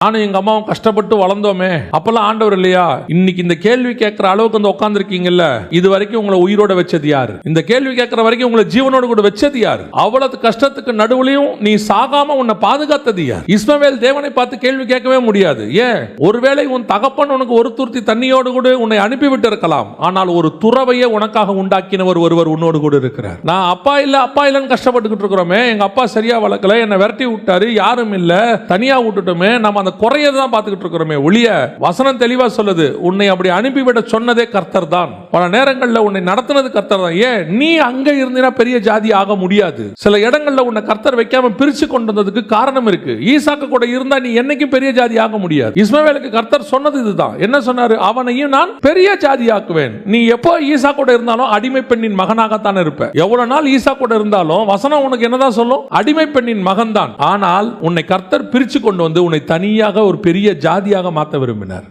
நானும் எங்க அம்மாவும் கஷ்டப்பட்டு வளர்ந்தோமே, அப்பெல்லாம் ஆண்டவர் இல்லையா? இன்னைக்கு இந்த கேள்வி கேட்கிற அளவுக்கு வந்து உட்கார்ந்து இருக்கீங்கல்ல, இது வரைக்கும் உங்களை உயிரோட வச்சது யாரு? இந்த கேள்வி கேட்கிற வரைக்கும் உங்களை ஜீவனோட கூட வச்சது யாரு? அவ்வளவு கஷ்டத்துக்கு நடுவுலையும் நீ சாகாம உன்னை பாதுகாத்தது யார்? இஸ்மவேல் தேவனை பார்த்து கேள்வி கேட்கவே முடியாது. ஏன்? ஒருவேளை உன் தகப்பன் உனக்கு ஒரு துருத்தி தண்ணியோடு கூட உன்னை அனுப்பிவிட்டு இருக்கலாம், ஆனால் ஒரு துறவையே உனக்காக உண்டாக்கினவர் ஒருவர் உன்னோடு கூட இருக்கிறார். நான் அப்பா இல்லன்னு கஷ்டப்பட்டுக்கிட்டு இருக்கிறோமே, எங்க அப்பா சரியா வளர்க்கல, என்னை விரட்டி விட்டாரு, யாரும் இல்ல, தனியா விட்டுட்டோமே, நம்ம அந்த குறையை தான் பார்த்துக்கிட்டு இருக்கிறோமே ஒழிய, வசனம் தெளிவா சொல்லுது, உன்னை அப்படி அனுப்பிவிட சொன்னதே கர்த்தர் தான். பல நேரங்களில் உன்னை நடத்தினது கர்த்தர் தான். ஏன்? நீ அங்க இருந்தினா பெரிய ஜாதி ஆக முடியாது. சில இடங்கள்ல உன்னை கர்த்தர் வைக்காம பிரிச்சு கொண்டு வந்ததுக்கு காரணம் இருக்கு. ஈசாக்கு கூட இருந்தா நீ என்னைக்கும் பெரிய ஜாதி ஆக முடியாது. இஸ்மவேலுக்கு கர்த்தர் சொன்னது இதுதான். என்ன சொன்னாரு? அவனையும் நான் பெரிய ஜாதி ஆக்குவேன். நீ எப்போ ஈசா கூட இருந்தாலும் அடிமை பெண்ணின் மகனாகத்தான் இருப்ப. எவ்வளவு நாள் ஈசா கூட இருந்தாலும் வசனம் உனக்கு என்னதான் சொல்லும்? அடிமை பெண்ணின் மகன் தான். ஆனால் உன்னை கர்த்தர் பிரிச்சு கொண்டு வந்து உன்னை தனியாக ஒரு பெரிய ஜாதியாக மாற்ற விரும்பினார்.